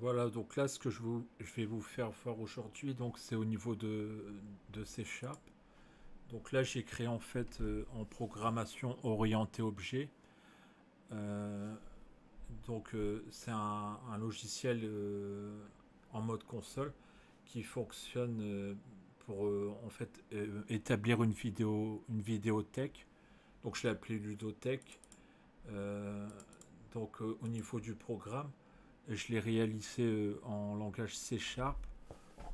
Voilà, donc là, ce que je vais vous faire voir aujourd'hui, donc c'est au niveau de C Sharp. Donc là, j'ai créé en fait en programmation orientée objet. Euh, c'est un logiciel en mode console qui fonctionne pour en fait établir une vidéothèque. Donc je l'ai appelé Ludothèque. Euh, au niveau du programme, je l'ai réalisé en langage C Sharp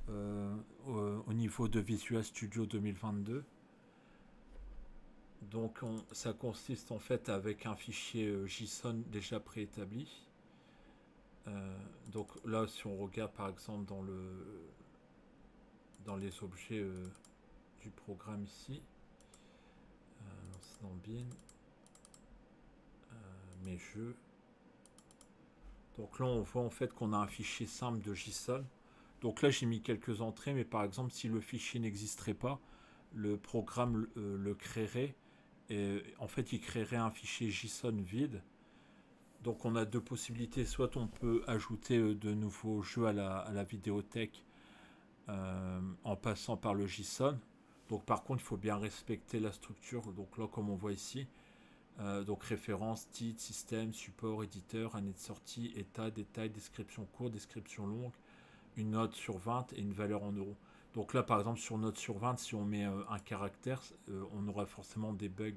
au niveau de Visual Studio 2022. Ça consiste en fait avec un fichier JSON déjà préétabli. Donc là, si on regarde par exemple dans les objets du programme ici, dans Bin, mes jeux. Donc là, on voit en fait qu'on a un fichier simple de JSON. Donc là, j'ai mis quelques entrées, mais par exemple, si le fichier n'existerait pas, le programme le créerait. Et en fait, il créerait un fichier JSON vide. Donc on a deux possibilités. Soit on peut ajouter de nouveaux jeux à la vidéothèque en passant par le JSON. Donc par contre, il faut bien respecter la structure. Donc là, comme on voit ici, donc référence, titre, système, support, éditeur, année de sortie, état, détail, description courte, description longue, une note sur 20 et une valeur en euros. Donc là, par exemple, sur note sur 20, si on met un caractère, on aura forcément des bugs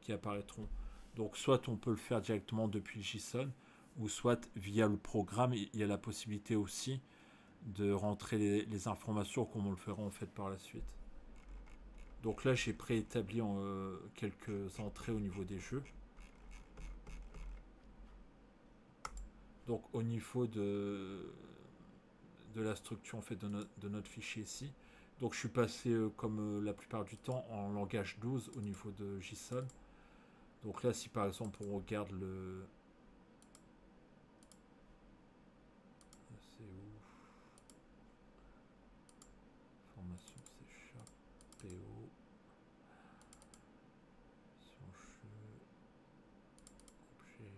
qui apparaîtront. Donc soit on peut le faire directement depuis le JSON, ou soit via le programme, il y a la possibilité aussi de rentrer les informations comme on le fera en fait par la suite. Donc là, j'ai préétabli quelques entrées au niveau des jeux. Donc au niveau de la structure en fait de notre fichier ici. Donc je suis passé comme la plupart du temps en langage 12 au niveau de JSON. Donc là, si par exemple on regarde le... C'est où? Formation C Sharp, PO. Sur jeu, objet.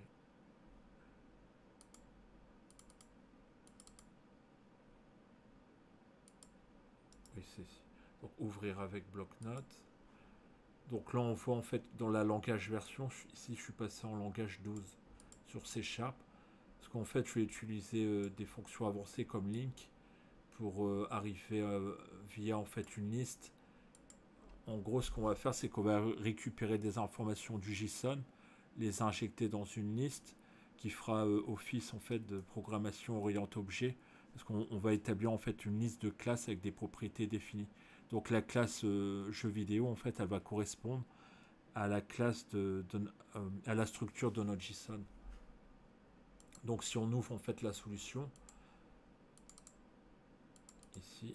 Oui, c'est ici. Donc ouvrir avec bloc-notes. Donc là, on voit en fait dans la langage version, ici je suis passé en langage 12 sur C Sharp. Parce qu'en fait, je vais utiliser des fonctions avancées comme link pour arriver via en fait une liste. En gros, ce qu'on va faire, c'est qu'on va récupérer des informations du JSON, les injecter dans une liste qui fera office en fait de programmation orientée objet, parce qu'on va établir en fait une liste de classes avec des propriétés définies. Donc la classe jeu vidéo, en fait, elle va correspondre à la classe à la structure de notre JSON. Donc si on ouvre en fait la solution ici,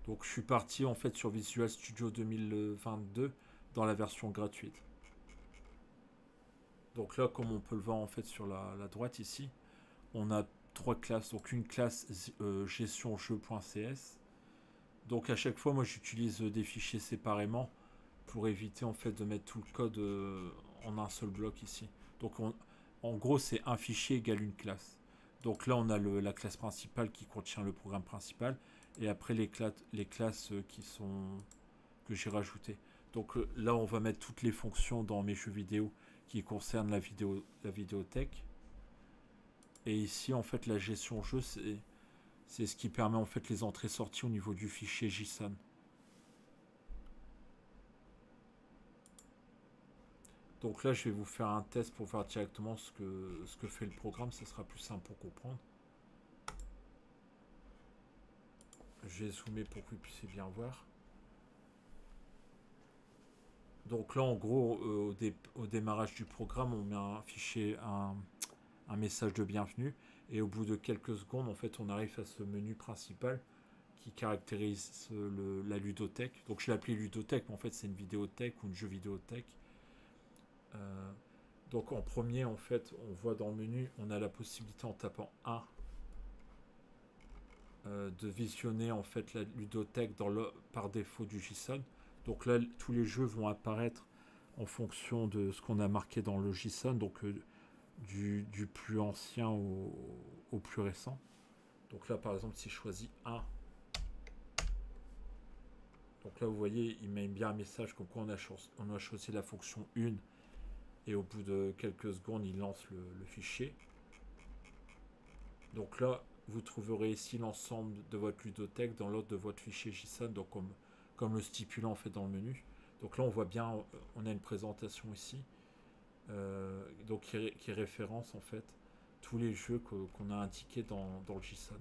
donc je suis parti en fait sur Visual Studio 2022 dans la version gratuite. Donc là, comme on peut le voir en fait sur la droite ici, on a trois classes. Donc une classe gestion jeu.cs. Donc à chaque fois, moi j'utilise des fichiers séparément pour éviter en fait de mettre tout le code en un seul bloc ici. Donc en gros, c'est un fichier égale une classe. Donc là, on a la classe principale qui contient le programme principal, et après les classes que j'ai rajoutées. Donc là, on va mettre toutes les fonctions dans mes jeux vidéo qui concernent la vidéothèque. Et ici, en fait, la gestion jeu, c'est ce qui permet en fait les entrées-sorties au niveau du fichier JSON. Donc là, je vais vous faire un test pour voir directement ce que fait le programme. Ça sera plus simple pour comprendre. Je vais zoomer pour que vous puissiez bien voir. Donc là, en gros, au démarrage du programme, on met un fichier, un message de bienvenue. Et au bout de quelques secondes, en fait, on arrive à ce menu principal qui caractérise la ludothèque. Donc je l'ai appelé ludothèque, mais en fait, c'est une vidéothèque ou une jeu vidéothèque. Donc en premier, en fait, on voit dans le menu, on a la possibilité en tapant 1 de visionner en fait la ludothèque par défaut du JSON. Donc là, tous les jeux vont apparaître en fonction de ce qu'on a marqué dans le JSON. Donc du plus ancien au plus récent. Donc là, par exemple, si je choisis 1, donc là, vous voyez, il met bien un message comme quoi on a choisi la fonction 1 et au bout de quelques secondes, il lance le fichier. Donc là, vous trouverez ici l'ensemble de votre ludothèque dans l'ordre de votre fichier JSON, donc comme le stipulant en fait dans le menu. Donc là, on voit bien, on a une présentation ici, donc qui référence en fait tous les jeux qu'on a indiqués dans le JSON,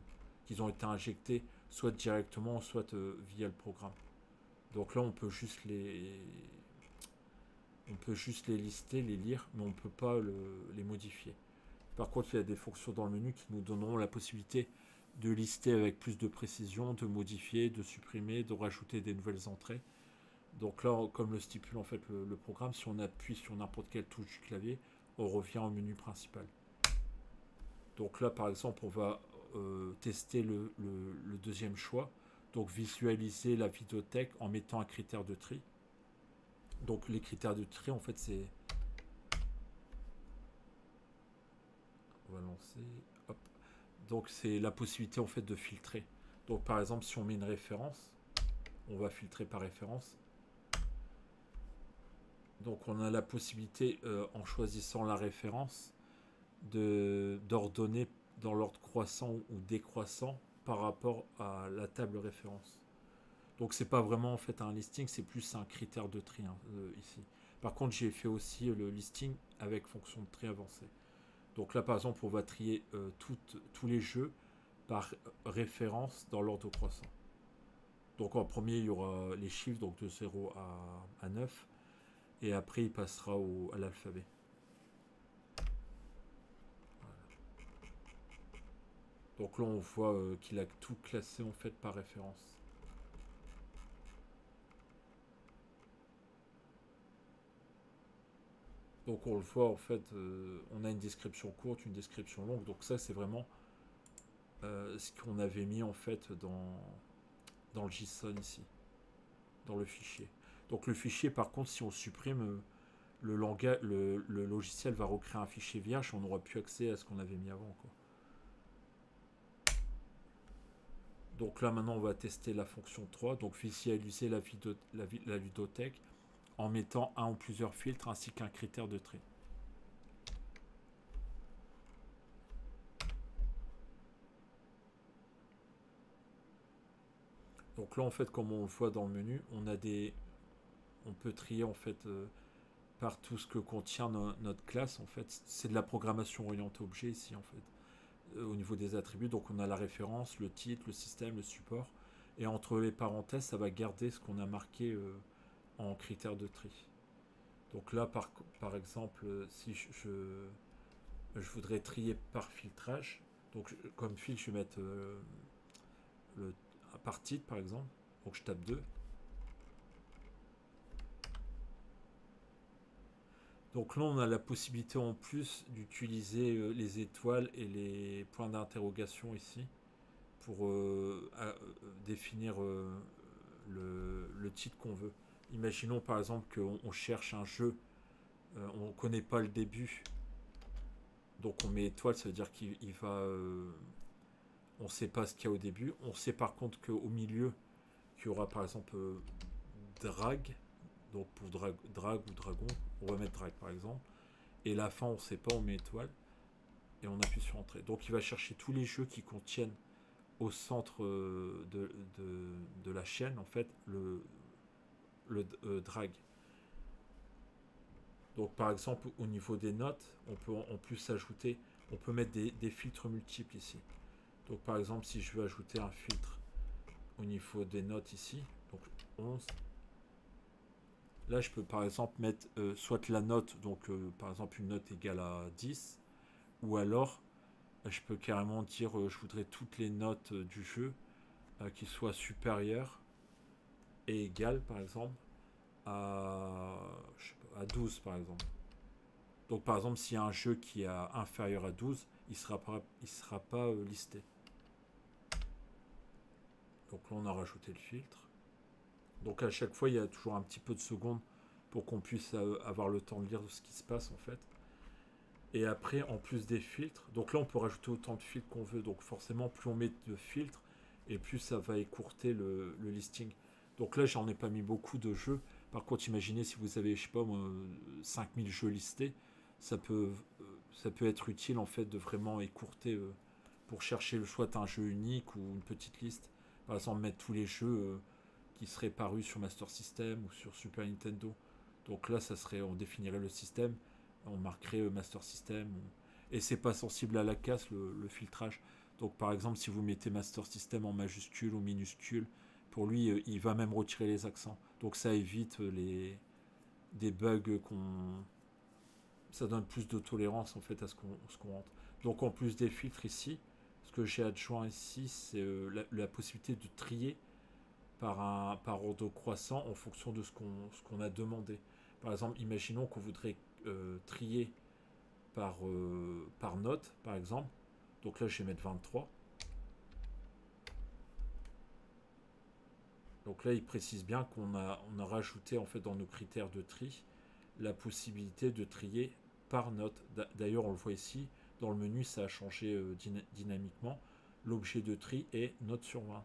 qu'ils ont été injectés soit directement, soit via le programme. Donc là, on peut juste les lister, les lire, mais on ne peut pas les modifier. Par contre, il y a des fonctions dans le menu qui nous donneront la possibilité de lister avec plus de précision, de modifier, de supprimer, de rajouter des nouvelles entrées. Donc là, comme le stipule en fait le programme, si on appuie sur n'importe quelle touche du clavier, on revient au menu principal. Donc là, par exemple, on va tester le deuxième choix. Donc visualiser la vidéothèque en mettant un critère de tri. Donc les critères de tri, en fait, c'est... On va lancer... Hop. Donc c'est la possibilité en fait de filtrer. Donc par exemple, si on met une référence, on va filtrer par référence. Donc on a la possibilité, en choisissant la référence, d'ordonner dans l'ordre croissant ou décroissant par rapport à la table référence. Donc c'est pas vraiment en fait un listing, c'est plus un critère de tri ici. Par contre, j'ai fait aussi le listing avec fonction de tri avancée. Donc là, par exemple, on va trier tous les jeux par référence dans l'ordre croissant. Donc en premier, il y aura les chiffres, donc de 0 à 9. Et après, il passera à l'alphabet. Voilà. Donc là, on voit qu'il a tout classé en fait par référence. Donc on le voit en fait, on a une description courte, une description longue. Donc ça, c'est vraiment ce qu'on avait mis en fait dans le JSON ici, dans le fichier. Donc le fichier, par contre, si on supprime, le logiciel va recréer un fichier vierge, on n'aura plus accès à ce qu'on avait mis avant, quoi. Donc là maintenant on va tester la fonction 3, donc visualiser la ludothèque en mettant un ou plusieurs filtres ainsi qu'un critère de tri. Donc là en fait, comme on le voit dans le menu, on peut trier en fait par tout ce que contient notre classe. En fait, c'est de la programmation orientée objet ici en fait, au niveau des attributs. Donc on a la référence, le titre, le système, le support, et entre les parenthèses, ça va garder ce qu'on a marqué en critère de tri. Donc là, par exemple, si je voudrais trier par filtrage, donc comme filtre, je vais mettre par titre, par exemple. Donc je tape 2. Donc là, on a la possibilité en plus d'utiliser les étoiles et les points d'interrogation ici pour définir le titre qu'on veut. Imaginons par exemple qu'on cherche un jeu, on ne connaît pas le début, donc on met étoile, ça veut dire qu'il va... on ne sait pas ce qu'il y a au début. On sait par contre qu'au milieu, qu'il y aura par exemple drag, donc pour drag ou dragon, on va mettre drag par exemple. Et la fin, on ne sait pas, on met étoile. Et on appuie sur entrée. Donc il va chercher tous les jeux qui contiennent au centre de la chaîne, en fait, le drag. Donc par exemple, au niveau des notes, on peut en plus ajouter, on peut mettre des filtres multiples ici. Donc par exemple, si je veux ajouter un filtre au niveau des notes ici, donc 11, là je peux par exemple mettre soit la note, donc par exemple une note égale à 10, ou alors je peux carrément dire je voudrais toutes les notes du jeu qui soient supérieures et égales par exemple à, je sais pas, à 12 par exemple. Donc par exemple, s'il y a un jeu qui est inférieur à 12, il sera pas listé. Donc là, on a rajouté le filtre. Donc à chaque fois, il y a toujours un petit peu de secondes pour qu'on puisse avoir le temps de lire ce qui se passe en fait. Et après, en plus des filtres, donc là on peut rajouter autant de filtres qu'on veut. Donc forcément, plus on met de filtres, et plus ça va écourter le listing. Donc là, j'en ai pas mis beaucoup de jeux. Par contre, imaginez si vous avez, je sais pas moi, 5000 jeux listés, ça peut, ça peut être utile en fait de vraiment écourter pour chercher le choix d'un jeu unique ou une petite liste. Par exemple, mettre tous les jeux qui seraient parus sur Master System ou sur Super Nintendo. Donc là, ça serait, on définirait le système, on marquerait Master System. Et c'est pas sensible à la casse le filtrage. Donc par exemple, si vous mettez Master System en majuscule ou minuscule, pour lui, il va même retirer les accents. Donc ça évite des bugs qu'on. Ça donne plus de tolérance en fait à ce qu'on rentre. Donc en plus des filtres ici, ce que j'ai adjoint ici, c'est la possibilité de trier par ordre croissant en fonction de ce qu'on a demandé. Par exemple, imaginons qu'on voudrait trier par note, par exemple. Donc là, je vais mettre 23. Donc là, il précise bien on a rajouté en fait dans nos critères de tri la possibilité de trier par note. D'ailleurs, on le voit ici, dans le menu, ça a changé dynamiquement. L'objet de tri est note sur 20.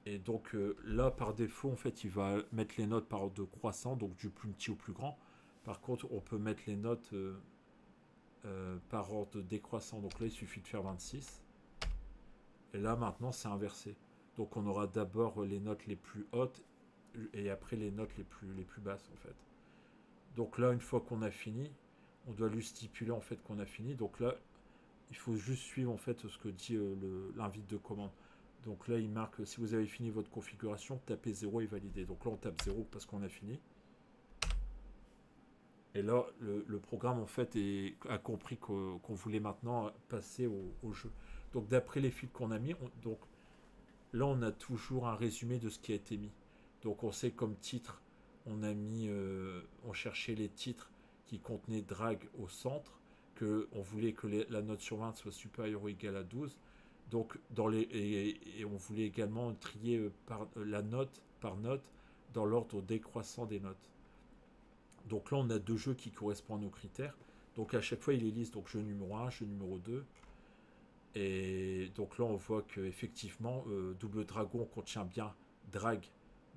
Et donc là, par défaut, en fait, il va mettre les notes par ordre croissant, donc du plus petit au plus grand. Par contre, on peut mettre les notes par ordre décroissant. Donc là, il suffit de faire 26. Et là, maintenant, c'est inversé. Donc on aura d'abord les notes les plus hautes et après les notes les plus basses, en fait. Donc là, une fois qu'on a fini, on doit lui stipuler, en fait, qu'on a fini. Donc là, il faut juste suivre, en fait, ce que dit l'invite de commande. Donc là, il marque, si vous avez fini votre configuration, tapez 0 et validez. Donc là, on tape 0 parce qu'on a fini. Et là, le programme, en fait, a compris qu'on voulait maintenant passer au jeu. Donc d'après les fils qu'on a mis, donc là, on a toujours un résumé de ce qui a été mis. Donc on sait comme titre, on cherchait les titres qui contenaient drag au centre, on voulait que la note sur 20 soit supérieure ou égale à 12. Donc et on voulait également trier la note par note dans l'ordre décroissant des notes. Donc là, on a deux jeux qui correspondent aux critères. Donc à chaque fois, il les liste. Donc jeu numéro 1, jeu numéro 2. Et donc là, on voit qu'effectivement, Double Dragon contient bien drag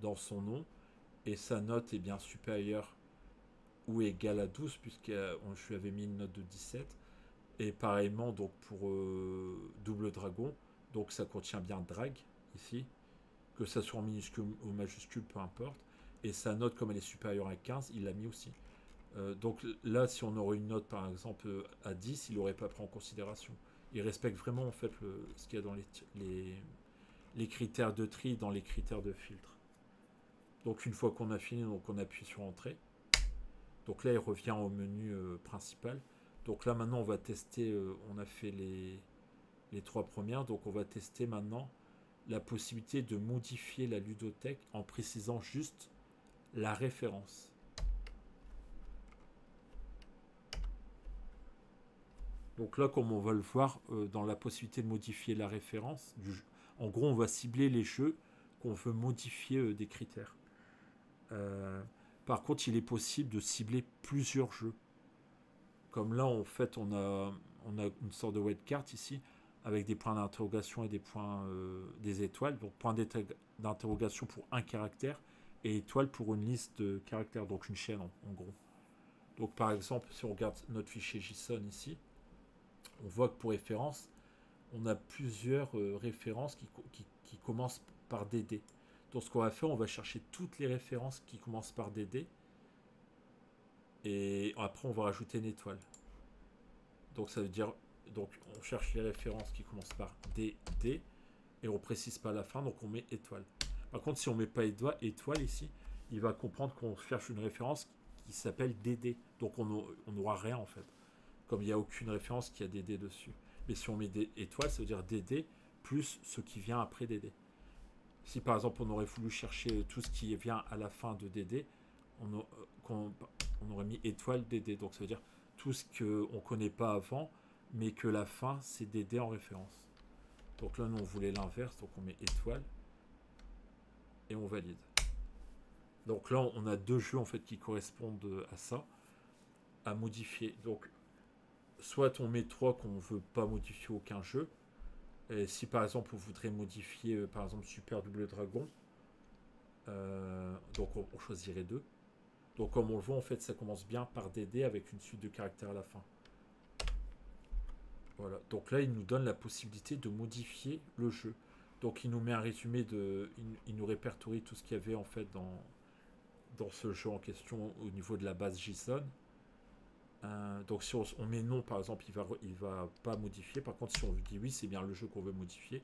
dans son nom. Et sa note est bien supérieure ou égale à 12, puisque je lui avais mis une note de 17. Et pareillement, donc pour Double Dragon, donc ça contient bien drag ici, que ça soit en minuscule ou majuscule, peu importe. Et sa note, comme elle est supérieure à 15, il l'a mis aussi. Donc là, si on aurait une note par exemple à 10, il n'aurait pas pris en considération. Il respecte vraiment en fait ce qu'il y a dans les critères de tri, dans les critères de filtre. Donc une fois qu'on a fini, donc on appuie sur Entrée. Donc là, il revient au menu principal. Donc là, maintenant, on va tester, on a fait les trois premières, donc on va tester maintenant la possibilité de modifier la ludothèque en précisant juste la référence. Donc là, comme on va le voir dans la possibilité de modifier la référence, en gros, on va cibler les jeux qu'on veut modifier des critères. Par contre, il est possible de cibler plusieurs jeux. Comme là, en fait, on a une sorte de wildcard ici, avec des points d'interrogation et des étoiles. Donc, point d'interrogation pour un caractère et étoile pour une liste de caractères, donc une chaîne en gros. Donc, par exemple, si on regarde notre fichier JSON ici, on voit que pour référence, on a plusieurs références qui commencent par DD. Donc ce qu'on va faire, on va chercher toutes les références qui commencent par DD. Et après, on va rajouter une étoile. Donc ça veut dire, donc on cherche les références qui commencent par DD. Et on ne précise pas la fin, donc on met étoile. Par contre, si on ne met pas étoile ici, il va comprendre qu'on cherche une référence qui s'appelle DD. Donc on n'aura rien en fait. Comme il n'y a aucune référence qui a DD dessus. Mais si on met des étoiles, ça veut dire DD plus ce qui vient après DD. Si par exemple on aurait voulu chercher tout ce qui vient à la fin de DD, on aurait mis étoile DD. Donc ça veut dire tout ce qu'on ne connaît pas avant, mais que la fin c'est DD en référence. Donc là nous on voulait l'inverse, donc on met étoile et on valide. Donc là on a deux jeux en fait qui correspondent à ça. à modifier. Donc, soit on met 3 qu'on ne veut pas modifier aucun jeu. Et si par exemple on voudrait modifier par exemple Super Double Dragon, donc on choisirait 2. Donc comme on le voit en fait ça commence bien par des dés avec une suite de caractères à la fin. Voilà, donc là il nous donne la possibilité de modifier le jeu. Donc il nous met un résumé il nous répertorie tout ce qu'il y avait en fait dans ce jeu en question au niveau de la base JSON. Donc si on met non par exemple il va pas modifier. Par contre si on dit oui c'est bien le jeu qu'on veut modifier.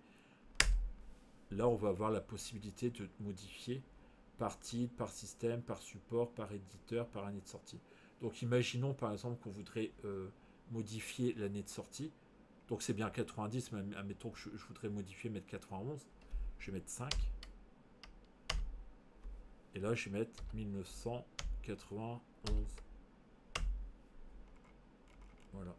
Là on va avoir la possibilité de modifier par titre, par système, par support, par éditeur, par année de sortie. Donc imaginons par exemple qu'on voudrait modifier l'année de sortie. Donc c'est bien 90, mais admettons que je voudrais modifier, mettre 91. Je vais mettre 5. Et là je vais mettre 1991. Voilà.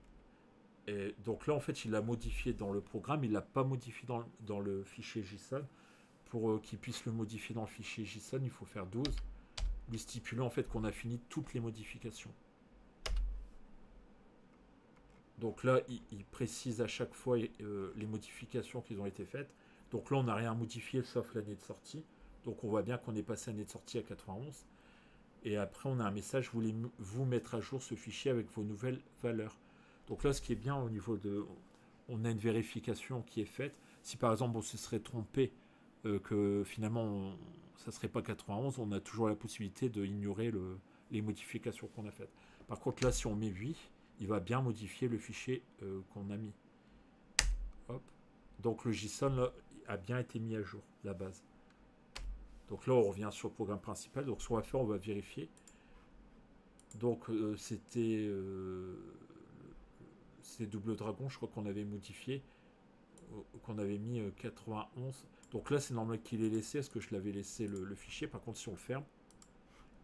Et donc là en fait il l'a modifié dans le programme, il l'a pas modifié dans le fichier JSON. Pour qu'il puisse le modifier dans le fichier JSON, il faut faire 12. Lui stipulant en fait qu'on a fini toutes les modifications. Donc là, il précise à chaque fois les modifications qui ont été faites. Donc là, on n'a rien modifié sauf l'année de sortie. Donc on voit bien qu'on est passé l'année de sortie à 91. Et après, on a un message, voulez-vous mettre à jour ce fichier avec vos nouvelles valeurs. Donc là, ce qui est bien au niveau de... On a une vérification qui est faite. Si par exemple, on se serait trompé, que finalement, ça ne serait pas 91, on a toujours la possibilité d'ignorer les modifications qu'on a faites. Par contre, là, si on met 8, il va bien modifier le fichier qu'on a mis. Hop. Donc le JSON là, a bien été mis à jour, la base. Donc là, on revient sur le programme principal. Donc ce qu'on va faire, on va vérifier. Donc c'était Double Dragon, je crois qu'on avait modifié, qu'on avait mis 91. Donc là, c'est normal qu'il ait laissé, parce que je l'avais laissé le fichier. Par contre, si on le ferme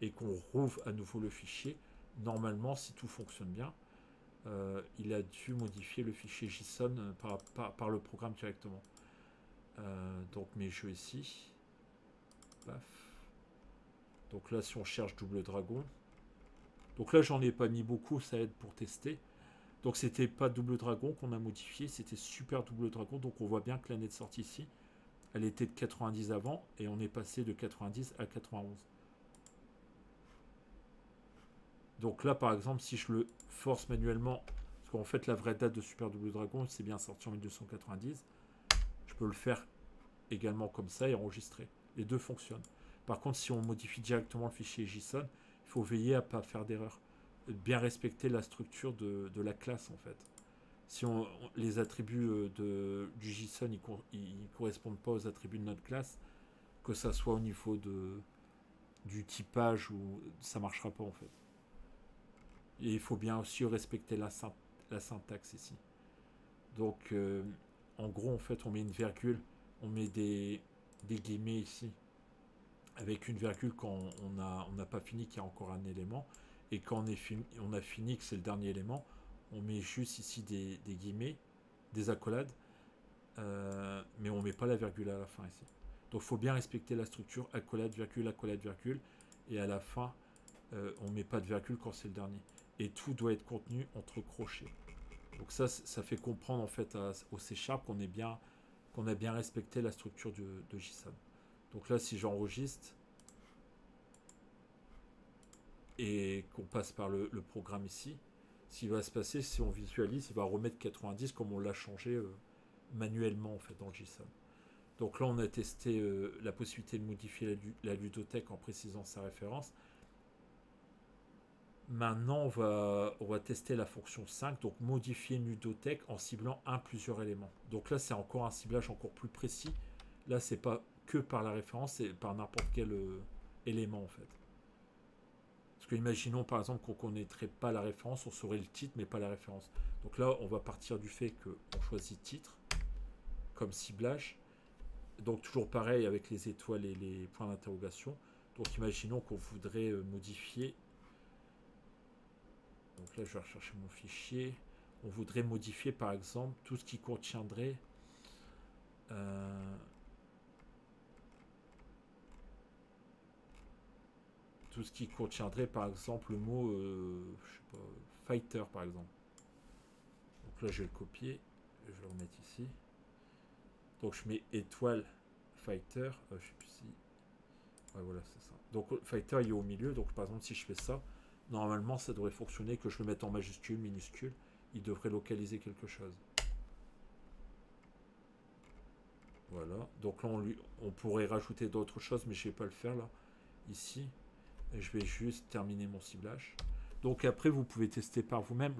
et qu'on rouvre à nouveau le fichier, normalement, si tout fonctionne bien, il a dû modifier le fichier JSON par le programme directement. Donc mes jeux ici. Paf. Donc là, si on cherche Double Dragon. Donc là, j'en ai pas mis beaucoup, ça aide pour tester. Donc c'était pas Double Dragon qu'on a modifié, c'était Super Double Dragon. Donc on voit bien que l'année de sortie ici, elle était de 90 avant, et on est passé de 90 à 91. Donc là, par exemple, si je le force manuellement, parce qu'en fait, la vraie date de Super Double Dragon, c'est bien sorti en 1290, je peux le faire également comme ça et enregistrer. Les deux fonctionnent. Par contre, si on modifie directement le fichier JSON, il faut veiller à ne pas faire d'erreur. Bien respecter la structure de la classe, en fait. Si les attributs du JSON ils correspondent pas aux attributs de notre classe, que ça soit au niveau du typage, ou ça marchera pas, en fait. Et il faut bien aussi respecter la syntaxe ici. Donc, en gros, en fait, on met une virgule, on met des guillemets ici, avec une virgule quand on n'a pas fini, qu'il y a encore un élément. Et quand on a fini, que c'est le dernier élément, on met juste ici des guillemets, des accolades, mais on ne met pas la virgule à la fin ici. Donc, il faut bien respecter la structure, accolade, virgule, et à la fin, on ne met pas de virgule quand c'est le dernier. Et tout doit être contenu entre crochets. Donc ça fait comprendre en fait au C# qu'on a bien respecté la structure de JSON. Donc là, si j'enregistre et qu'on passe par le programme ici, ce qui va se passer, si on visualise, il va remettre 90 comme on l'a changé manuellement en fait dans le JSON. Donc là, on a testé la possibilité de modifier la ludothèque en précisant sa référence. Maintenant, on va tester la fonction 5, donc modifier une ludothèque en ciblant plusieurs éléments. Donc là, c'est encore un ciblage encore plus précis. Là, c'est pas que par la référence, c'est par n'importe quel élément en fait. Parce que imaginons par exemple qu'on ne connaîtrait pas la référence, on saurait le titre mais pas la référence. Donc là, on va partir du fait qu'on choisit titre comme ciblage. Donc toujours pareil avec les étoiles et les points d'interrogation. Donc imaginons qu'on voudrait modifier. Donc là, je vais rechercher mon fichier. On voudrait modifier, par exemple, tout ce qui contiendrait tout ce qui contiendrait par exemple le mot, je sais pas, fighter par exemple. Donc là, je vais le copier, je vais le remettre ici. Donc je mets étoile fighter, je sais plus si. Ouais, voilà, c'est ça. Donc fighter il est au milieu, donc par exemple si je fais ça, normalement ça devrait fonctionner, que je le mette en majuscule, minuscule, il devrait localiser quelque chose. Voilà, donc là on pourrait rajouter d'autres choses, mais je ne vais pas le faire là, ici. Et je vais juste terminer mon ciblage. Donc après vous pouvez tester par vous-même.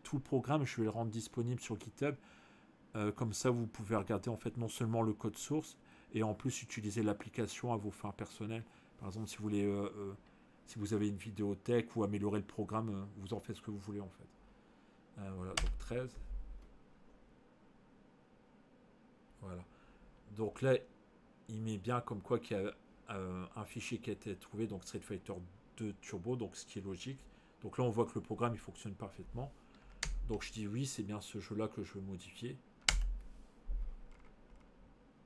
Tout le programme, je vais le rendre disponible sur GitHub. Comme ça vous pouvez regarder en fait non seulement le code source, et en plus utiliser l'application à vos fins personnelles. Par exemple si vous voulez, si vous avez une vidéothèque ou améliorer le programme, vous en faites ce que vous voulez en fait. Voilà, donc 13. Voilà. Donc là, il met bien comme quoi qu'il y a un fichier qui a été trouvé, donc Street Fighter 2 Turbo, donc ce qui est logique. Donc là, on voit que le programme il fonctionne parfaitement. Donc je dis oui, c'est bien ce jeu-là que je veux modifier.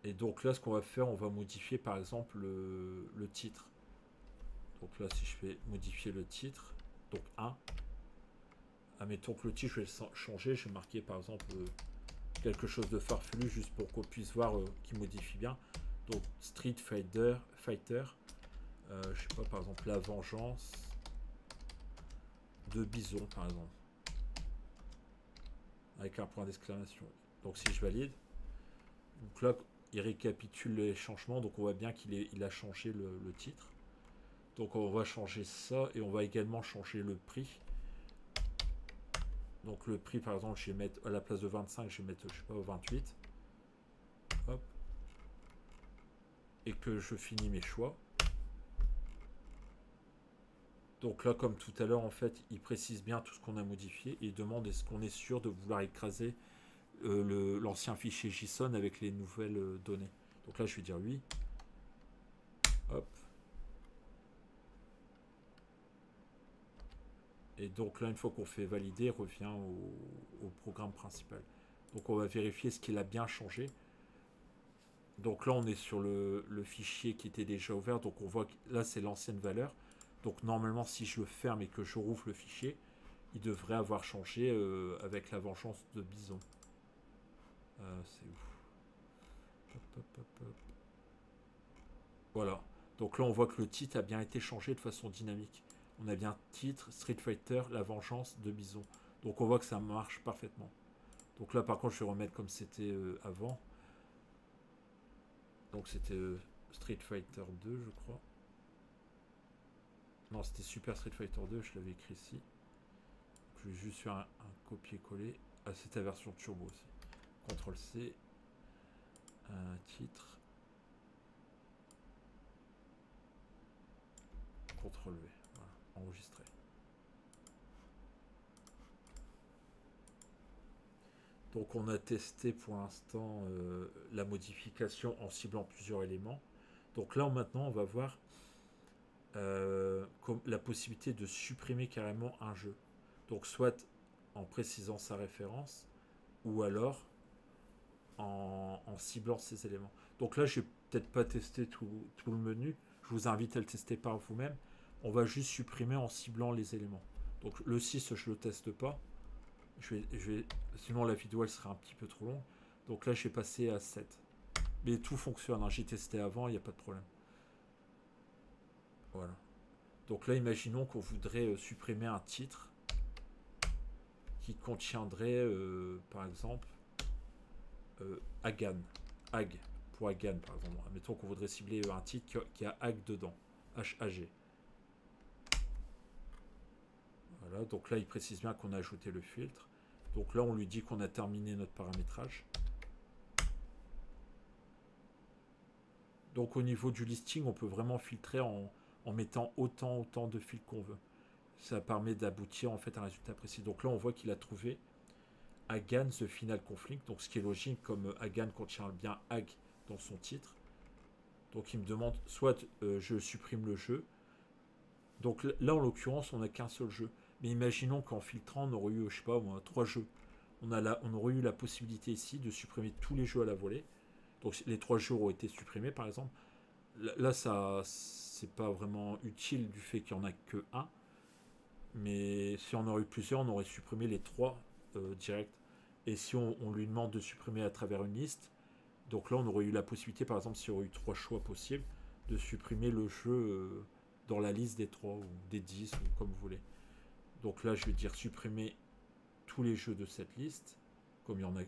Et donc là, ce qu'on va faire, on va modifier par exemple le titre. Donc là, si je fais modifier le titre, donc 1, admettons que le titre, je vais le changer, je vais marquer par exemple quelque chose de farfelu, juste pour qu'on puisse voir qu'il modifie bien. Donc Street Fighter, je sais pas, par exemple la vengeance de Bison, par exemple, avec un point d'exclamation. Donc si je valide, donc là il récapitule les changements, donc on voit bien qu'il a changé le titre. Donc on va changer ça et on va également changer le prix. Donc le prix par exemple, je vais mettre à la place de 25, je vais mettre, je sais pas, 28. Hop. Et que je finis mes choix. Donc là, comme tout à l'heure, en fait, il précise bien tout ce qu'on a modifié et il demande est-ce qu'on est sûr de vouloir écraser l'ancien fichier JSON avec les nouvelles données. Donc là, je vais dire oui. Hop. Et donc là, une fois qu'on fait valider, on revient au programme principal. Donc on va vérifier ce qu'il a bien changé. Donc là, on est sur le fichier qui était déjà ouvert. Donc on voit que là, c'est l'ancienne valeur. Donc normalement, si je le ferme et que je rouvre le fichier, il devrait avoir changé avec la vengeance de Bison. C'est où? Hop, hop, hop, hop. Voilà. Donc là, on voit que le titre a bien été changé de façon dynamique. On a bien titre Street Fighter, la vengeance de Bison. Donc on voit que ça marche parfaitement. Donc là, par contre, je vais remettre comme c'était avant. Donc c'était Street Fighter 2, je crois. Non, c'était Super Street Fighter 2, je l'avais écrit ici. Je vais juste faire un copier-coller. Ah, c'était la version turbo aussi. CTRL C. Titre. CTRL V. Voilà, enregistré. Donc on a testé pour l'instant la modification en ciblant plusieurs éléments. Donc là maintenant on va voir la possibilité de supprimer carrément un jeu. Donc soit en précisant sa référence ou alors en ciblant ces éléments. Donc là je vais peut-être pas tester tout le menu. Je vous invite à le tester par vous-même. On va juste supprimer en ciblant les éléments. Donc le 6 je le teste pas. Sinon la vidéo elle serait un petit peu trop longue. Donc là je vais passer à 7. Mais tout fonctionne, hein. J'ai testé avant, il n'y a pas de problème. Voilà. Donc là imaginons qu'on voudrait supprimer un titre qui contiendrait par exemple Hagan. Hag. Pour Hagan par exemple. Mettons qu'on voudrait cibler un titre qui a Hag dedans. H-A-G. Voilà, donc là il précise bien qu'on a ajouté le filtre. Donc là on lui dit qu'on a terminé notre paramétrage. Donc au niveau du listing, on peut vraiment filtrer en mettant autant de fils qu'on veut. Ça permet d'aboutir en fait à un résultat précis. Donc là on voit qu'il a trouvé Hagan The Final Conflict, donc ce qui est logique comme Hagan contient bien Hag dans son titre. Donc il me demande soit je supprime le jeu. Donc là en l'occurrence on n'a qu'un seul jeu. Mais imaginons qu'en filtrant on aurait eu, je sais pas moi, 3 jeux. On aurait eu la possibilité ici de supprimer tous les jeux à la volée. Donc les 3 jeux auraient été supprimés par exemple. Là ça c'est pas vraiment utile du fait qu'il n'y en a que un. Mais si on aurait eu plusieurs, on aurait supprimé les trois direct. Et si on lui demande de supprimer à travers une liste, donc là on aurait eu la possibilité, par exemple, s'il y aurait eu trois choix possibles, de supprimer le jeu dans la liste des 3 ou des 10 ou comme vous voulez. Donc là je vais dire supprimer tous les jeux de cette liste, comme il y en a.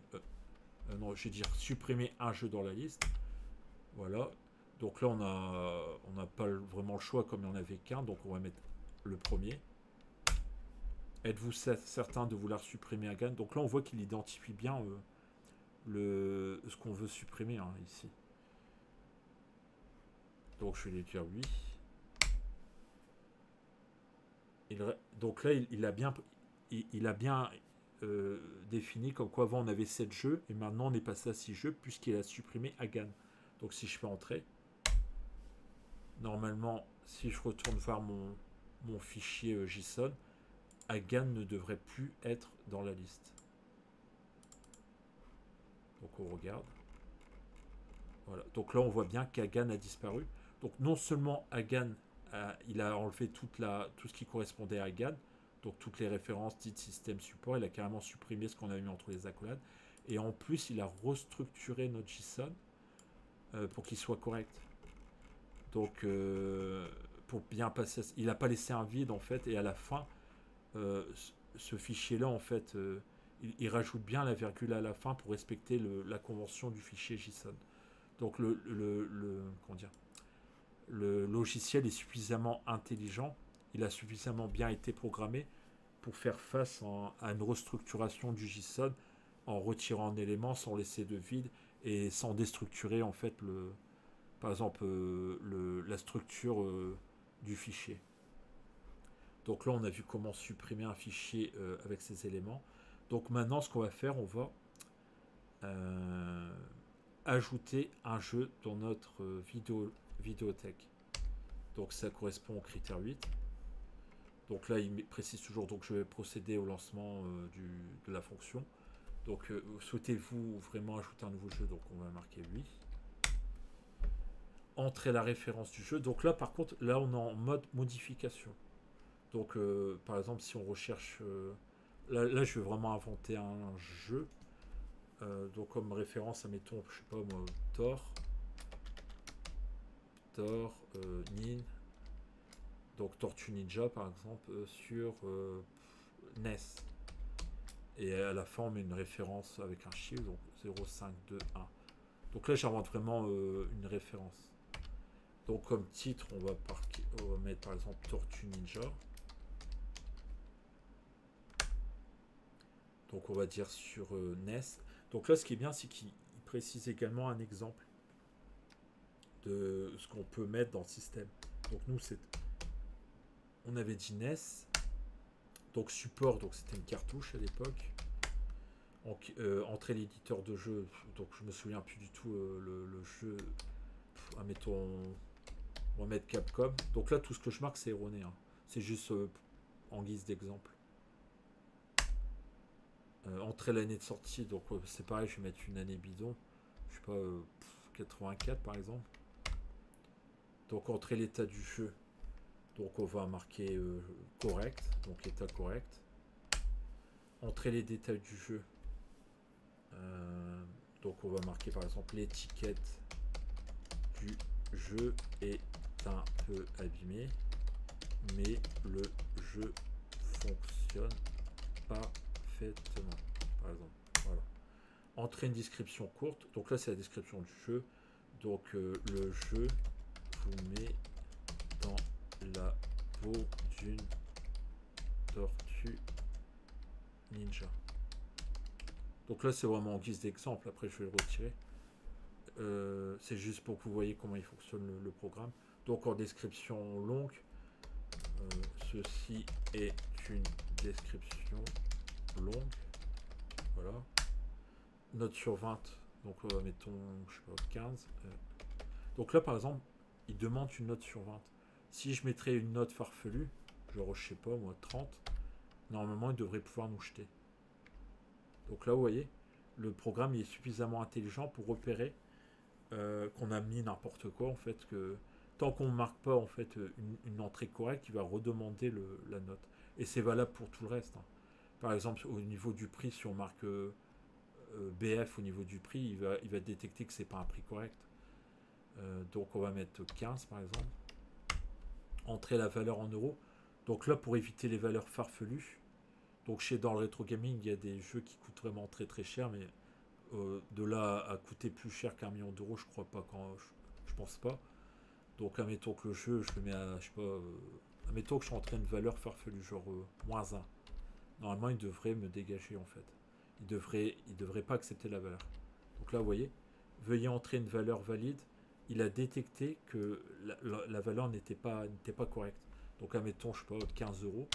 Non, je vais dire supprimer un jeu dans la liste. Voilà. Donc là on n'a pas vraiment le choix comme il n'y en avait qu'un, donc on va mettre le premier. Êtes-vous certain de vouloir supprimer Hagan? Donc là on voit qu'il identifie bien ce qu'on veut supprimer hein, ici. Donc je vais lui dire oui. Donc là il a bien, défini comme quoi avant on avait 7 jeux et maintenant on est passé à 6 jeux puisqu'il a supprimé Hagan. Donc si je fais entrer, normalement si je retourne voir mon fichier JSON, Hagan ne devrait plus être dans la liste. Donc on regarde. Voilà. Donc là on voit bien qu'Hagan a disparu. Donc non seulement Hagan, il a enlevé tout ce qui correspondait à Hagan, donc toutes les références dites système support, il a carrément supprimé ce qu'on a mis entre les accolades. Et en plus il a restructuré notre JSON pour qu'il soit correct. Donc pour bien passer, il n'a pas laissé un vide en fait, et à la fin, ce fichier-là en fait, il rajoute bien la virgule à la fin pour respecter la convention du fichier JSON. Donc comment dire, le logiciel est suffisamment intelligent, il a suffisamment bien été programmé pour faire face à une restructuration du JSON en retirant un élément sans laisser de vide et sans déstructurer en fait par exemple la structure du fichier. Donc là on a vu comment supprimer un fichier avec ces éléments. Donc maintenant ce qu'on va faire, on va ajouter un jeu dans notre vidéothèque. Donc ça correspond au critère 8. Donc là il précise toujours, donc je vais procéder au lancement de la fonction. Donc souhaitez-vous vraiment ajouter un nouveau jeu? Donc on va marquer oui. Entrer la référence du jeu. Donc là par contre, là on est en mode modification. Donc par exemple si on recherche, là je vais vraiment inventer un jeu. Donc comme référence, admettons, je sais pas moi, Nin, donc Tortue Ninja par exemple, sur NES. Et à la fin on met une référence avec un chiffre, donc 0521. Donc là j'invente vraiment une référence. Donc comme titre on va mettre par exemple Tortue Ninja. Donc on va dire sur NES. Donc là ce qui est bien c'est qu'il précise également un exemple de ce qu'on peut mettre dans le système. Donc nous on avait dit NES. Donc support, donc c'était une cartouche à l'époque. Entrer l'éditeur de jeu, donc je me souviens plus du tout le jeu. Admettons, on va mettre Capcom. Donc là tout ce que je marque c'est erroné. Hein. C'est juste en guise d'exemple. Entrer l'année de sortie, donc c'est pareil, je vais mettre une année bidon. Je sais pas, 84 par exemple. Donc entrer l'état du jeu. Donc on va marquer correct, donc état correct. Entrer les détails du jeu. Donc on va marquer par exemple l'étiquette du jeu est un peu abîmée, mais le jeu fonctionne parfaitement, par exemple. Voilà. Entrer une description courte. Donc là c'est la description du jeu. Donc le jeu vous met dans la peau d'une tortue ninja. Donc là c'est vraiment en guise d'exemple, après je vais le retirer. C'est juste pour que vous voyez comment il fonctionne le programme. Donc en description longue, ceci est une description longue. Voilà. Note sur 20, donc mettons je sais pas 15. Donc là par exemple il demande une note sur 20. Si je mettrais une note farfelue, genre je sais pas moi 30, normalement il devrait pouvoir nous jeter. Donc là vous voyez, le programme il est suffisamment intelligent pour repérer qu'on a mis n'importe quoi en fait, que tant qu'on ne marque pas en fait une entrée correcte, il va redemander la note. Et c'est valable pour tout le reste, hein. Par exemple, au niveau du prix, si on marque BF au niveau du prix, il va détecter que c'est pas un prix correct. Donc on va mettre 15 par exemple. Entrer la valeur en euros. Donc là, pour éviter les valeurs farfelues, donc dans le rétro gaming, il y a des jeux qui coûtent vraiment très très cher, mais de là à coûter plus cher qu'un million d'euros, je crois pas, je pense pas. Donc admettons que le jeu, je le mets à, je sais pas, admettons que je rentrais une valeur farfelue, genre -1. Normalement, il devrait me dégager en fait. Il devrait pas accepter la valeur. Donc là, vous voyez, veuillez entrer une valeur valide. Il a détecté que la valeur n'était pas correcte. Donc admettons, je sais pas, 15 euros.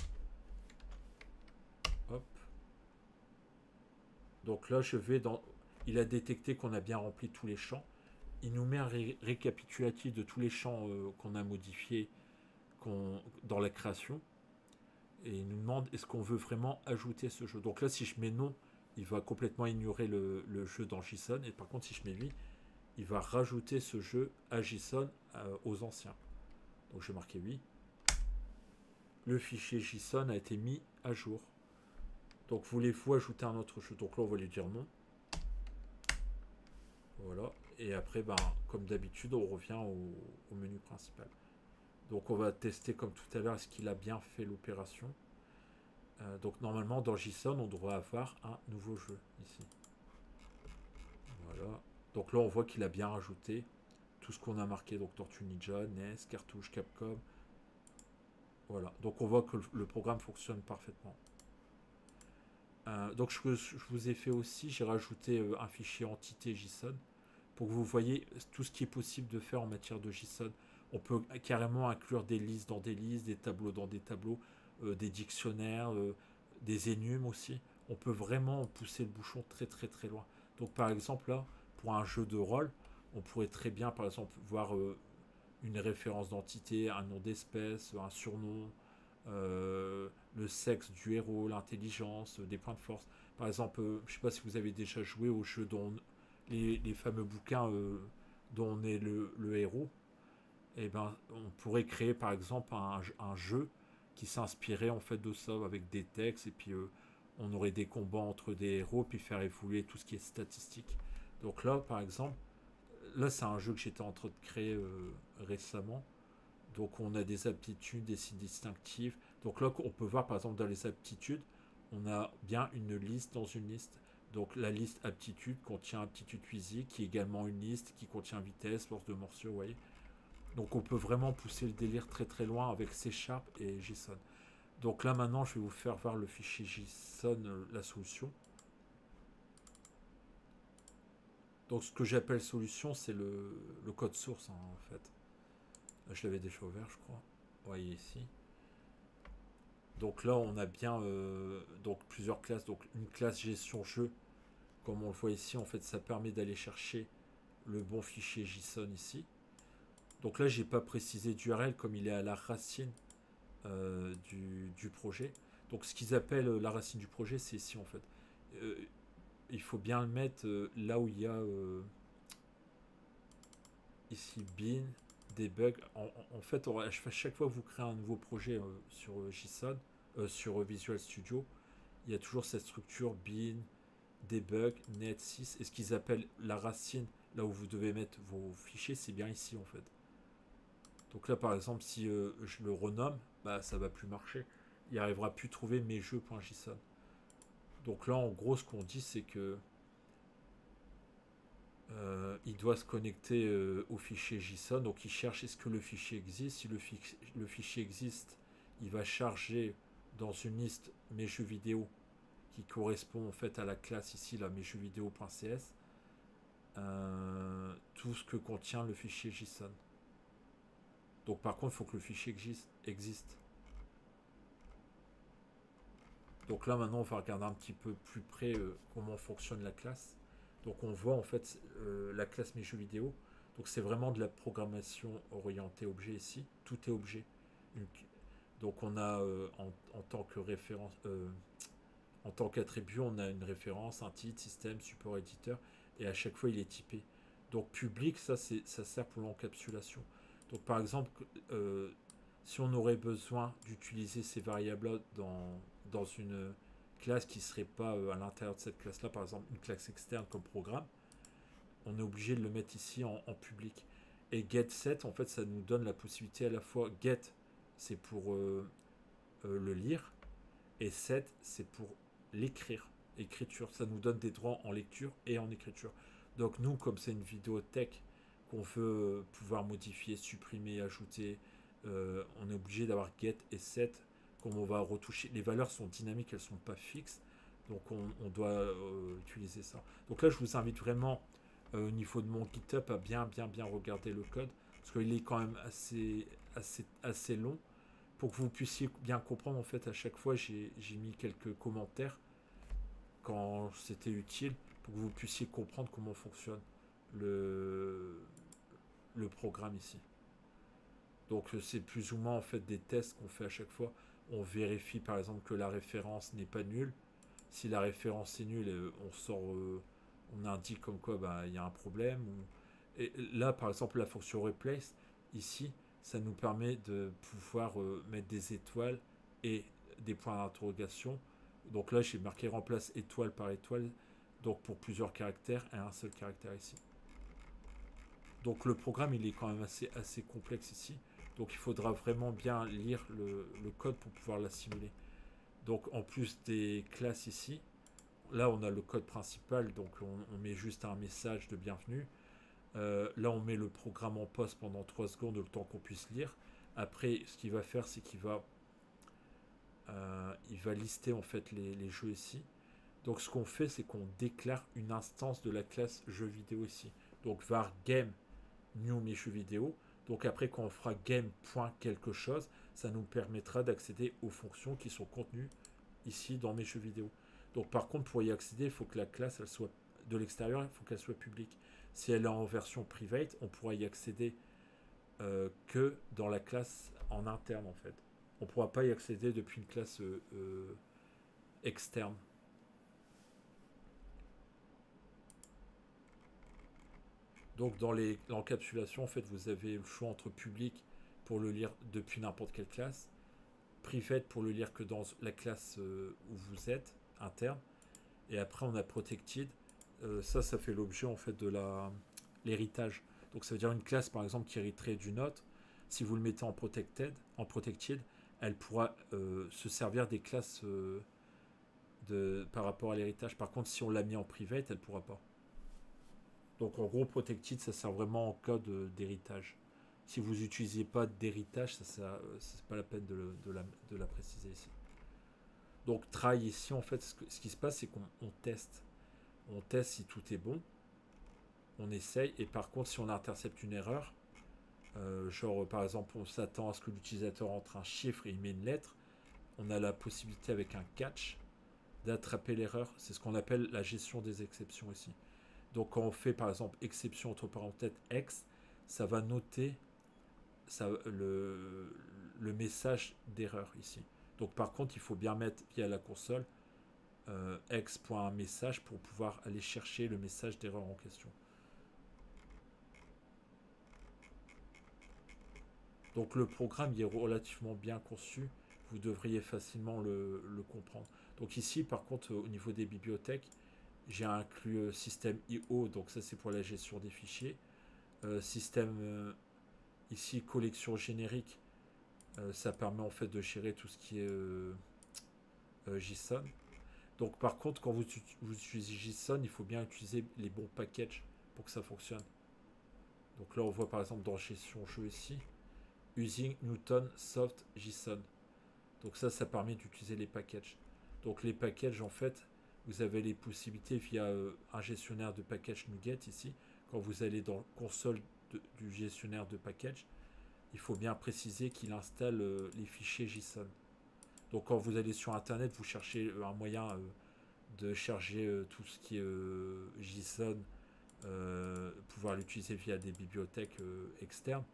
Hop. Donc là, je vais dans. Il a détecté qu'on a bien rempli tous les champs. Il nous met un récapitulatif de tous les champs qu'on a modifiés dans la création. Et il nous demande est-ce qu'on veut vraiment ajouter ce jeu. Donc là, si je mets non, il va complètement ignorer le jeu dans JSON. Et par contre, si je mets oui, il va rajouter ce jeu à JSON aux anciens. Donc je vais marquer oui. Le fichier JSON a été mis à jour. Donc voulez-vous ajouter un autre jeu? Donc là, on va lui dire non. Voilà. Et après, ben, comme d'habitude, on revient au menu principal. Donc on va tester comme tout à l'heure, est-ce qu'il a bien fait l'opération. Donc normalement, dans JSON, on devrait avoir un nouveau jeu ici. Voilà. Donc là, on voit qu'il a bien rajouté tout ce qu'on a marqué. Donc Tortue Ninja, NES, cartouche, Capcom. Voilà. Donc on voit que le programme fonctionne parfaitement. Donc je vous ai fait aussi, j'ai rajouté un fichier entité JSON pour que vous voyez tout ce qui est possible de faire en matière de JSON. On peut carrément inclure des listes dans des listes, des tableaux dans des tableaux, des dictionnaires, des énums aussi. On peut vraiment pousser le bouchon très très très loin. Donc par exemple là, pour un jeu de rôle, on pourrait très bien par exemple voir une référence d'entité, un nom d'espèce, un surnom, le sexe du héros, l'intelligence, des points de force. Par exemple, je ne sais pas si vous avez déjà joué au jeu dont les fameux bouquins dont on est le héros. Et ben, on pourrait créer par exemple un jeu qui s'inspirait en fait de ça avec des textes et puis on aurait des combats entre des héros puis faire évoluer tout ce qui est statistique. Donc là, par exemple, là c'est un jeu que j'étais en train de créer récemment. Donc on a des aptitudes, des signes distinctifs. Donc là, on peut voir par exemple dans les aptitudes, on a bien une liste dans une liste. Donc la liste aptitude contient aptitude physique, qui est également une liste qui contient vitesse, force de morsure, vous voyez. Donc on peut vraiment pousser le délire très très loin avec C# et JSON. Donc là maintenant, je vais vous faire voir le fichier JSON, la solution. Donc ce que j'appelle solution, c'est le code source, hein, en fait. Je l'avais déjà ouvert, je crois. Vous voyez ici. Donc là, on a bien donc plusieurs classes. Donc une classe gestion jeu, comme on le voit ici, en fait, ça permet d'aller chercher le bon fichier JSON ici. Donc là, j'ai pas précisé d'URL comme il est à la racine du projet. Donc ce qu'ils appellent la racine du projet, c'est ici en fait. Il faut bien le mettre là où il y a ici bin, debug. En fait, à chaque fois que vous créez un nouveau projet sur JSON, sur Visual Studio, il y a toujours cette structure bin, debug, net6. Et ce qu'ils appellent la racine, là où vous devez mettre vos fichiers, c'est bien ici en fait. Donc là, par exemple, si je le renomme, bah, ça va plus marcher. Il n'arrivera plus à trouver mes jeux.json. Donc là, en gros, ce qu'on dit, c'est que il doit se connecter au fichier JSON. Donc il cherche est-ce que le fichier existe. Si le fichier existe, il va charger dans une liste mes jeux vidéo qui correspond en fait à la classe ici, là, mes jeux vidéo.cs, tout ce que contient le fichier JSON. Donc par contre, il faut que le fichier existe. Donc là maintenant, on va regarder un petit peu plus près comment fonctionne la classe. Donc on voit en fait la classe mes jeux vidéo. Donc c'est vraiment de la programmation orientée objet ici. Tout est objet. Donc on a en tant que référence, en tant qu'attribut, on a une référence, un titre, système, support, éditeur. Et à chaque fois, il est typé. Donc public, ça sert pour l'encapsulation. Donc par exemple, si on aurait besoin d'utiliser ces variables-là dans une classe qui ne serait pas à l'intérieur de cette classe-là, par exemple une classe externe comme programme, on est obligé de le mettre ici en public. Et getSet, en fait, ça nous donne la possibilité à la fois get, c'est pour le lire, et set, c'est pour l'écrire. Écriture, ça nous donne des droits en lecture et en écriture. Donc nous, comme c'est une vidéothèque qu'on veut pouvoir modifier, supprimer, ajouter, on est obligé d'avoir get et set. Comme on va retoucher, les valeurs sont dynamiques, elles ne sont pas fixes. Donc on doit utiliser ça. Donc là, je vous invite vraiment au niveau de mon GitHub à bien regarder le code. Parce qu'il est quand même assez long. Pour que vous puissiez bien comprendre, en fait, à chaque fois, j'ai mis quelques commentaires quand c'était utile pour que vous puissiez comprendre comment fonctionne le, le programme ici. Donc c'est plus ou moins en fait des tests qu'on fait à chaque fois. On vérifie par exemple que la référence n'est pas nulle. Si la référence est nulle, on sort, on indique comme quoi il y a un problème. Et là par exemple la fonction replace ici, ça nous permet de pouvoir mettre des étoiles et des points d'interrogation. Donc là j'ai marqué remplace étoile par étoile, donc pour plusieurs caractères et un seul caractère ici. Donc le programme il est quand même assez complexe ici. Donc il faudra vraiment bien lire le code pour pouvoir l'assimiler. Donc en plus des classes ici, là on a le code principal, donc on met juste un message de bienvenue. Là on met le programme en pause pendant 3 secondes, le temps qu'on puisse lire. Après ce qu'il va faire c'est qu'il va, il va lister en fait les jeux ici. Donc ce qu'on fait c'est qu'on déclare une instance de la classe jeu vidéo ici. Donc var game new mes jeux vidéo. Donc après quand on fera game.quelque chose, ça nous permettra d'accéder aux fonctions qui sont contenues ici dans mes jeux vidéo. Donc par contre pour y accéder, il faut que la classe elle soit de l'extérieur, il faut qu'elle soit publique. Si elle est en version private, on pourra y accéder que dans la classe en interne en fait. On ne pourra pas y accéder depuis une classe externe. Donc dans l'encapsulation, en fait, vous avez le choix entre public pour le lire depuis n'importe quelle classe, private pour le lire que dans la classe où vous êtes, interne, et après on a protected. Ça fait l'objet en fait de l'héritage. Donc ça veut dire une classe par exemple qui hériterait d'une autre. Si vous le mettez en protected, elle pourra se servir des classes par rapport à l'héritage. Par contre, si on l'a mis en private, elle ne pourra pas. Donc en gros, protected, ça sert vraiment en cas d'héritage. Si vous n'utilisez pas d'héritage, c'est pas la peine de la préciser ici. Donc try ici, en fait, ce qui se passe, c'est qu'on teste. On teste si tout est bon. On essaye. Et par contre, si on intercepte une erreur, genre par exemple, on s'attend à ce que l'utilisateur entre un chiffre et il met une lettre, on a la possibilité avec un catch d'attraper l'erreur. C'est ce qu'on appelle la gestion des exceptions ici. Donc quand on fait par exemple exception entre parenthèses X, ça va noter le message d'erreur ici. Donc par contre, il faut bien mettre via la console x.message pour pouvoir aller chercher le message d'erreur en question. Donc le programme il est relativement bien conçu, vous devriez facilement le comprendre. Donc ici par contre au niveau des bibliothèques, j'ai inclus système IO, donc ça c'est pour la gestion des fichiers. Système ici collection générique, ça permet en fait de gérer tout ce qui est JSON. Donc par contre quand vous utilisez JSON, il faut bien utiliser les bons packages pour que ça fonctionne. Donc là on voit par exemple dans gestion jeu ici, using Newton soft JSON. Donc ça permet d'utiliser les packages. Donc les packages en fait, vous avez les possibilités via un gestionnaire de package NuGet ici. Quand vous allez dans console du gestionnaire de package, il faut bien préciser qu'il installe les fichiers JSON. Donc quand vous allez sur internet, vous cherchez un moyen de charger tout ce qui est JSON, pouvoir l'utiliser via des bibliothèques externes.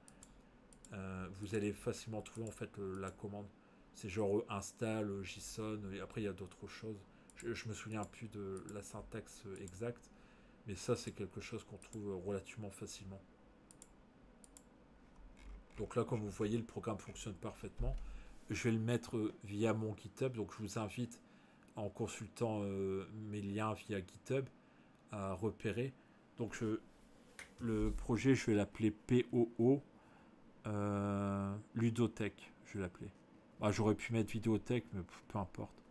Vous allez facilement trouver en fait la commande. C'est genre install JSON, et après il y a d'autres choses. Je me souviens plus de la syntaxe exacte, mais ça c'est quelque chose qu'on trouve relativement facilement. Donc là, comme vous voyez, le programme fonctionne parfaitement. Je vais le mettre via mon GitHub. Donc je vous invite, en consultant mes liens via GitHub, à repérer. Donc le projet, je vais l'appeler POO Ludothèque. Je vais l'appeler. Bah, j'aurais pu mettre Vidéothèque, mais peu importe.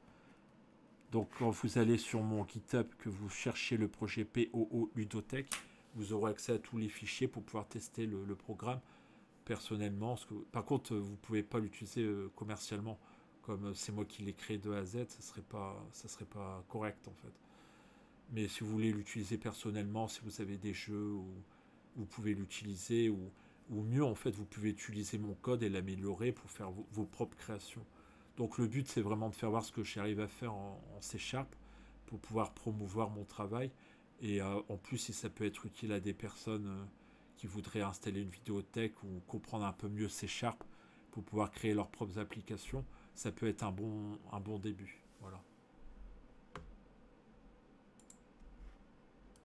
Donc quand vous allez sur mon GitHub, que vous cherchez le projet POO Ludothèque, vous aurez accès à tous les fichiers pour pouvoir tester le programme personnellement. Par contre, vous ne pouvez pas l'utiliser commercialement. Comme c'est moi qui l'ai créé de A à Z, ça serait pas correct en fait. Mais si vous voulez l'utiliser personnellement, si vous avez des jeux, vous pouvez l'utiliser, ou mieux en fait, vous pouvez utiliser mon code et l'améliorer pour faire vos propres créations. Donc le but, c'est vraiment de faire voir ce que j'arrive à faire en C# pour pouvoir promouvoir mon travail. Et en plus, si ça peut être utile à des personnes qui voudraient installer une vidéothèque ou comprendre un peu mieux C# pour pouvoir créer leurs propres applications, ça peut être un bon début. Voilà.